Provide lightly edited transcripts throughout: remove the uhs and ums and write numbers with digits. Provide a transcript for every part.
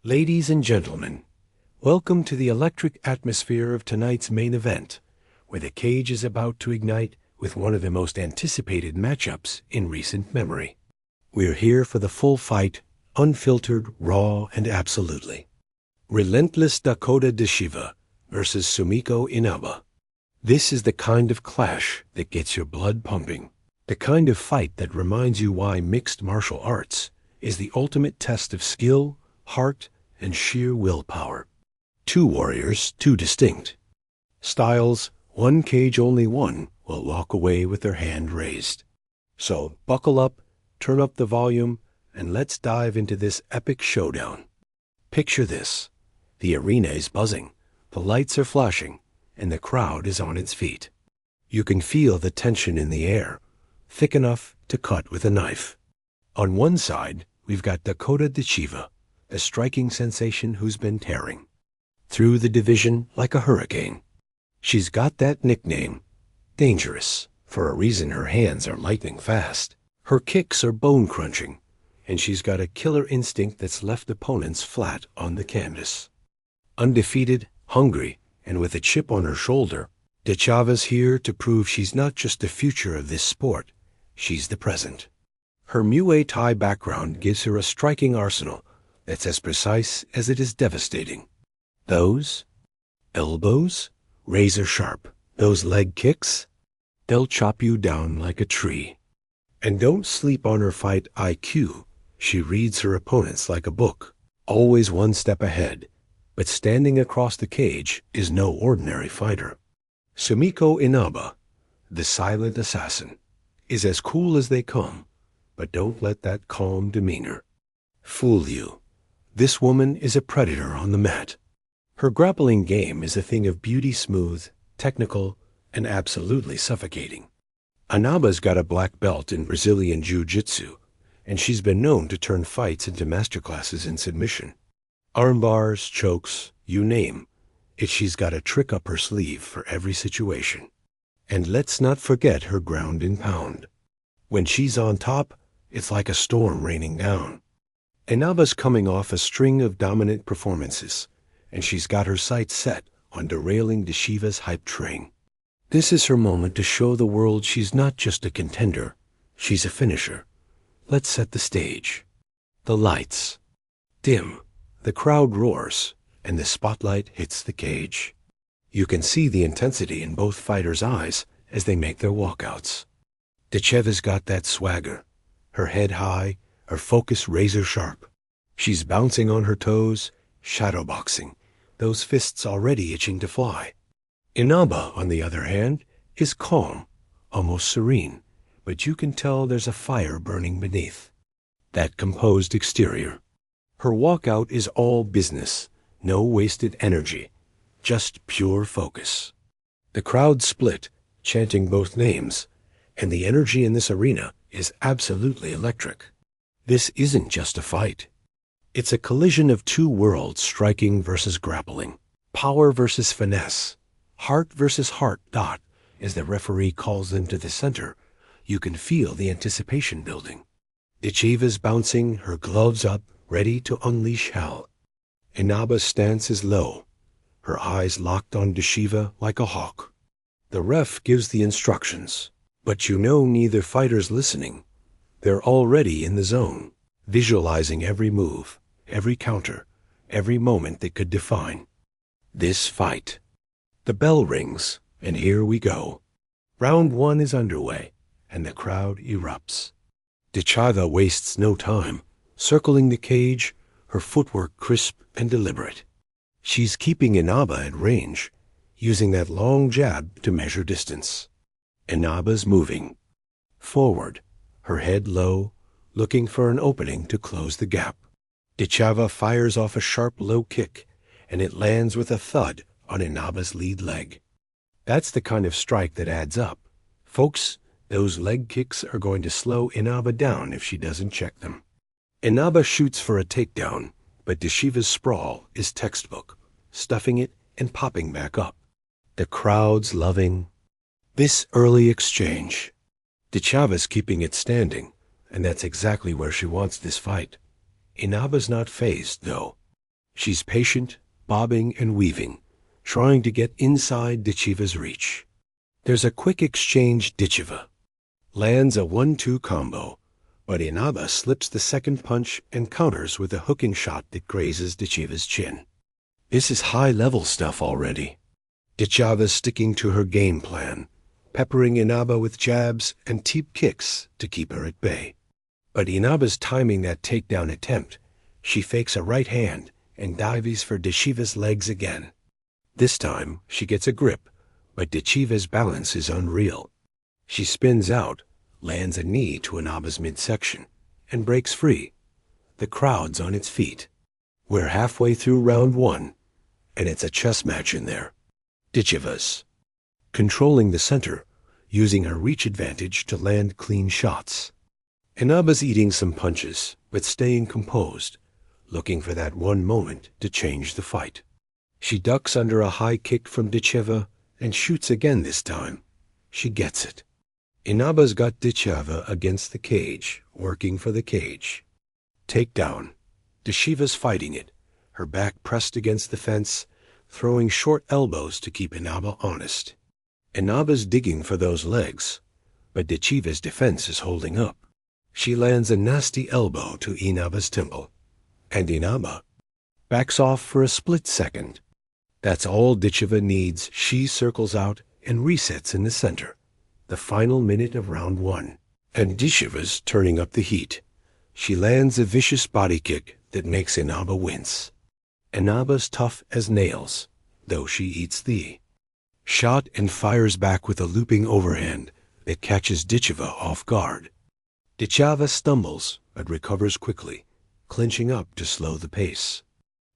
Ladies and gentlemen, welcome to the electric atmosphere of tonight's main event, where the cage is about to ignite with one of the most anticipated matchups in recent memory. We're here for the full fight, unfiltered, raw, and absolutely. Relentless Dakota Ditcheva versus Sumiko Inaba. This is the kind of clash that gets your blood pumping, the kind of fight that reminds you why mixed martial arts is the ultimate test of skill, heart, and sheer willpower. Two warriors, two distinct styles, one cage only one will walk away with their hand raised. So buckle up, turn up the volume, and let's dive into this epic showdown. Picture this. The arena is buzzing, the lights are flashing, and the crowd is on its feet. You can feel the tension in the air, thick enough to cut with a knife. On one side, we've got Dakota Ditcheva, a striking sensation who's been tearing through the division like a hurricane. She's got that nickname, Dangerous, for a reason. Her hands are lightning fast. Her kicks are bone-crunching, and she's got a killer instinct that's left opponents flat on the canvas. Undefeated, hungry, and with a chip on her shoulder, Ditcheva's here to prove she's not just the future of this sport, she's the present. Her Muay Thai background gives her a striking arsenal that's as precise as it is devastating. Those elbows, razor sharp. Those leg kicks, they'll chop you down like a tree. And don't sleep on her fight IQ. She reads her opponents like a book, always one step ahead. But standing across the cage is no ordinary fighter. Sumiko Inaba, the silent assassin, is as cool as they come, but don't let that calm demeanor fool you. This woman is a predator on the mat. Her grappling game is a thing of beauty, smooth, technical, and absolutely suffocating. Inaba's got a black belt in Brazilian Jiu-Jitsu, and she's been known to turn fights into masterclasses in submission. Arm bars, chokes, you name it, she's got a trick up her sleeve for every situation. And let's not forget her ground and pound. When she's on top, it's like a storm raining down. Inaba's coming off a string of dominant performances, and she's got her sights set on derailing Ditcheva's hype train. This is her moment to show the world she's not just a contender, she's a finisher. Let's set the stage. The lights dim, the crowd roars, and the spotlight hits the cage. You can see the intensity in both fighters' eyes as they make their walkouts. Ditcheva's got that swagger, her head high, her focus razor sharp. She's bouncing on her toes, shadowboxing, those fists already itching to fly. Inaba, on the other hand, is calm, almost serene, but you can tell there's a fire burning beneath that composed exterior. Her walkout is all business, no wasted energy, just pure focus. The crowd split, chanting both names, and the energy in this arena is absolutely electric. This isn't just a fight. It's a collision of two worlds, striking versus grappling, power versus finesse, heart versus heart. As the referee calls them to the center, you can feel the anticipation building. Ditcheva's bouncing, her gloves up, ready to unleash hell. Inaba's stance is low, her eyes locked on Ditcheva like a hawk. The ref gives the instructions, but you know neither fighter's listening. They're already in the zone, visualizing every move, every counter, every moment that could define this fight. The bell rings, and here we go. Round one is underway, and the crowd erupts. Ditcheva wastes no time, circling the cage, her footwork crisp and deliberate. She's keeping Inaba at range, using that long jab to measure distance. Inaba's moving forward, her head low, looking for an opening to close the gap. Ditcheva fires off a sharp low kick, and it lands with a thud on Inaba's lead leg. That's the kind of strike that adds up. Folks, those leg kicks are going to slow Inaba down if she doesn't check them. Inaba shoots for a takedown, but Ditcheva's sprawl is textbook, stuffing it and popping back up. The crowd's loving this early exchange. Ditcheva's keeping it standing, and that's exactly where she wants this fight. Inaba's not fazed, though. She's patient, bobbing and weaving, trying to get inside Ditcheva's reach. There's a quick exchange. Ditcheva lands a 1-2 combo, but Inaba slips the second punch and counters with a hooking shot that grazes Ditcheva's chin. This is high-level stuff already. Ditcheva's sticking to her game plan, peppering Inaba with jabs and teep kicks to keep her at bay. But Inaba's timing that takedown attempt. She fakes a right hand and dives for Ditcheva's legs again. This time, she gets a grip, but Ditcheva's balance is unreal. She spins out, lands a knee to Inaba's midsection, and breaks free. The crowd's on its feet. We're halfway through round 1, and it's a chess match in there. Ditcheva's controlling the center, using her reach advantage to land clean shots. Inaba's eating some punches, but staying composed, looking for that one moment to change the fight. She ducks under a high kick from Ditcheva and shoots again this time. She gets it. Inaba's got Ditcheva against the cage, working for the cage. Takedown. Ditcheva's fighting it, her back pressed against the fence, throwing short elbows to keep Inaba honest. Inaba's digging for those legs, but Ditcheva's defense is holding up. She lands a nasty elbow to Inaba's temple, and Inaba backs off for a split second. That's all Ditcheva needs. She circles out and resets in the center. The final minute of round 1, and Ditcheva's turning up the heat. She lands a vicious body kick that makes Inaba wince. Inaba's tough as nails, though she eats the shot and fires back with a looping overhand that catches Ditcheva off guard. Ditcheva stumbles, but recovers quickly, clinching up to slow the pace.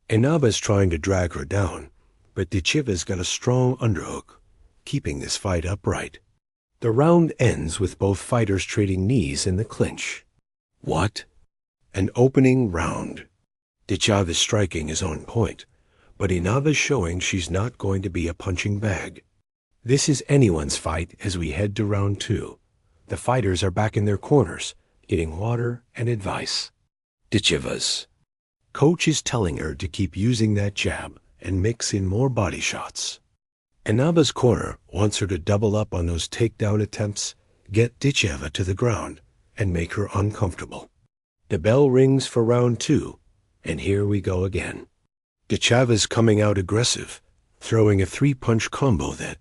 Inaba's trying to drag her down, but Ditcheva's got a strong underhook, keeping this fight upright. The round ends with both fighters trading knees in the clinch. What? An opening round. Ditcheva's striking is on point, but Inaba's showing she's not going to be a punching bag. This is anyone's fight as we head to round 2. The fighters are back in their corners, getting water and advice. Ditcheva's coach is telling her to keep using that jab and mix in more body shots. Inaba's corner wants her to double up on those takedown attempts, get Ditcheva to the ground, and make her uncomfortable. The bell rings for round 2, and here we go again. Ditcheva's coming out aggressive, throwing a 3-punch combo that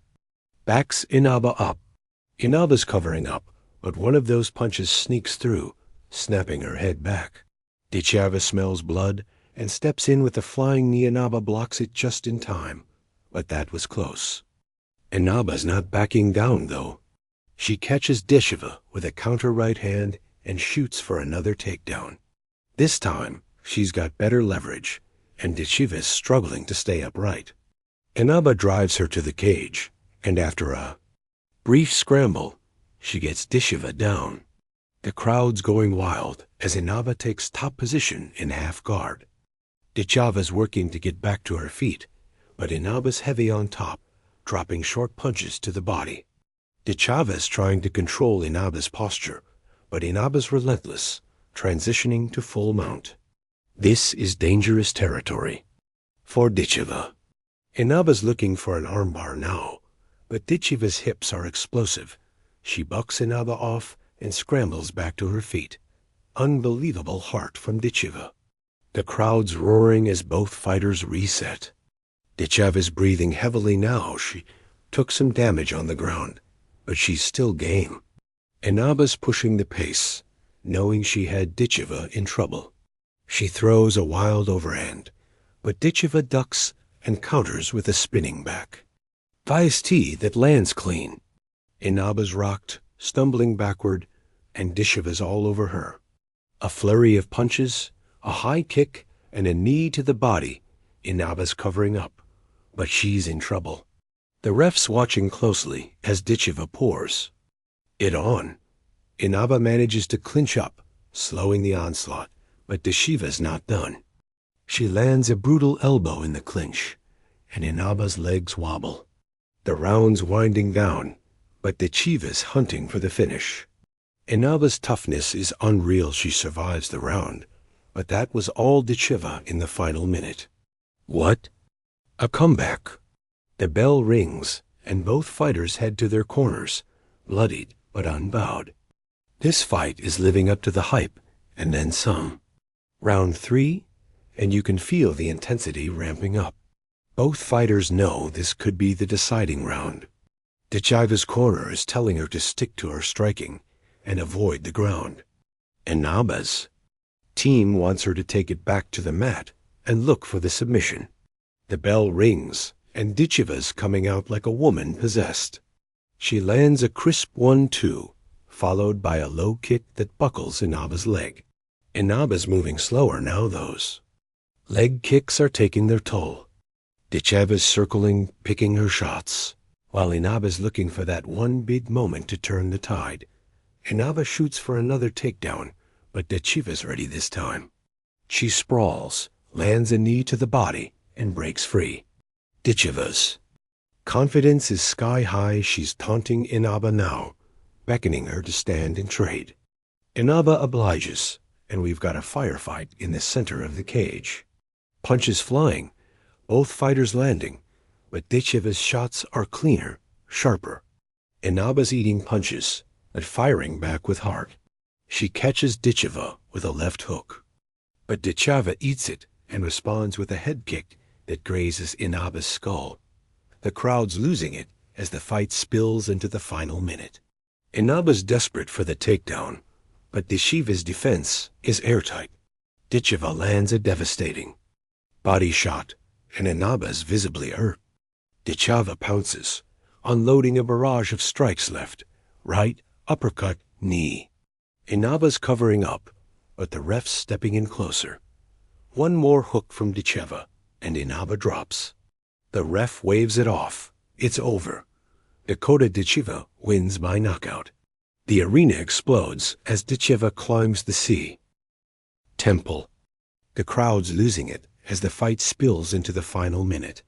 backs Inaba up. Inaba's covering up, but one of those punches sneaks through, snapping her head back. Ditcheva smells blood and steps in with a flying knee. Inaba blocks it just in time, but that was close. Inaba's not backing down, though. She catches Ditcheva with a counter right hand and shoots for another takedown. This time, she's got better leverage, and Ditcheva's struggling to stay upright. Inaba drives her to the cage, and after a brief scramble, she gets Ditcheva down. The crowd's going wild as Inaba takes top position in half guard. Ditcheva's working to get back to her feet, but Inaba's heavy on top, dropping short punches to the body. Ditcheva's trying to control Inaba's posture, but Inaba's relentless, transitioning to full mount. This is dangerous territory for Ditcheva. Inaba's looking for an armbar now, but Ditcheva's hips are explosive. She bucks Inaba off and scrambles back to her feet. Unbelievable heart from Ditcheva. The crowd's roaring as both fighters reset. Ditcheva's breathing heavily now. She took some damage on the ground, but she's still game. Inaba's pushing the pace, knowing she had Ditcheva in trouble. She throws a wild overhand, but Ditcheva ducks and counters with a spinning back. Vice T that lands clean. Inaba's rocked, stumbling backward, and Ditcheva's all over her. A flurry of punches, a high kick, and a knee to the body. Inaba's covering up, but she's in trouble. The ref's watching closely as Ditcheva pours it on. Inaba manages to clinch up, slowing the onslaught, but Ditcheva's not done. She lands a brutal elbow in the clinch, and Inaba's legs wobble. The round's winding down, but Ditcheva's hunting for the finish. Inaba's toughness is unreal. She survives the round, but that was all Ditcheva in the final minute. What? A comeback. The bell rings, and both fighters head to their corners, bloodied but unbowed. This fight is living up to the hype, and then some. Round 3, and you can feel the intensity ramping up. Both fighters know this could be the deciding round. Ditcheva's corner is telling her to stick to her striking and avoid the ground. Inaba's team wants her to take it back to the mat and look for the submission. The bell rings, and Ditcheva's coming out like a woman possessed. She lands a crisp 1-2, followed by a low kick that buckles Inaba's leg. Inaba's moving slower now, those leg kicks are taking their toll. Ditcheva's circling, picking her shots, while Inaba's looking for that one big moment to turn the tide. Inaba shoots for another takedown, but Ditcheva's ready this time. She sprawls, lands a knee to the body, and breaks free. Ditcheva's confidence is sky high. She's taunting Inaba now, beckoning her to stand and trade. Inaba obliges, and we've got a firefight in the center of the cage. Punches flying, both fighters landing, but Ditcheva's shots are cleaner, sharper. Inaba's eating punches, but firing back with heart. She catches Ditcheva with a left hook, but Ditcheva eats it and responds with a head kick that grazes Inaba's skull. The crowd's losing it as the fight spills into the final minute. Inaba's desperate for the takedown, but Ditcheva's defense is airtight. Ditcheva lands a devastating body shot, and Inaba's visibly hurt. Ditcheva pounces, unloading a barrage of strikes left, right, uppercut, knee. Inaba's covering up, but the ref's stepping in closer. One more hook from Ditcheva, and Inaba drops. The ref waves it off. It's over. Dakota Ditcheva wins by knockout. The arena explodes as Ditcheva climbs the sea temple. The crowd's losing it as the fight spills into the final minute.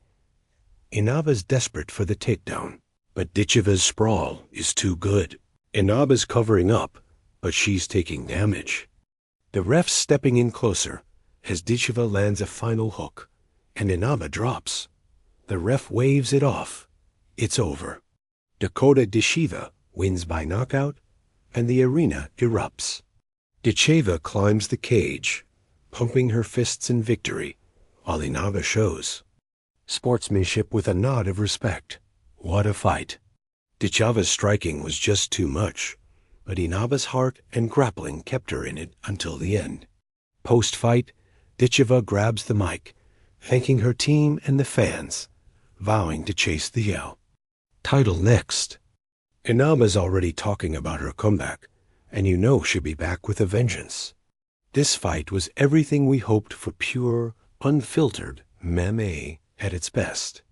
Inaba's desperate for the takedown, but Ditcheva's sprawl is too good. Inaba's covering up, but she's taking damage. The ref's stepping in closer as Ditcheva lands a final hook, and Inaba drops. The ref waves it off. It's over. Dakota Ditcheva wins by knockout, and the arena erupts. Ditcheva climbs the cage, pumping her fists in victory, while Inaba shows sportsmanship with a nod of respect. What a fight. Ditcheva's striking was just too much, but Inaba's heart and grappling kept her in it until the end. Post-fight, Ditcheva grabs the mic, thanking her team and the fans, vowing to chase the yell. Title next. Inaba's already talking about her comeback, and you know she'll be back with a vengeance. This fight was everything we hoped for pure, unfiltered MMA at its best.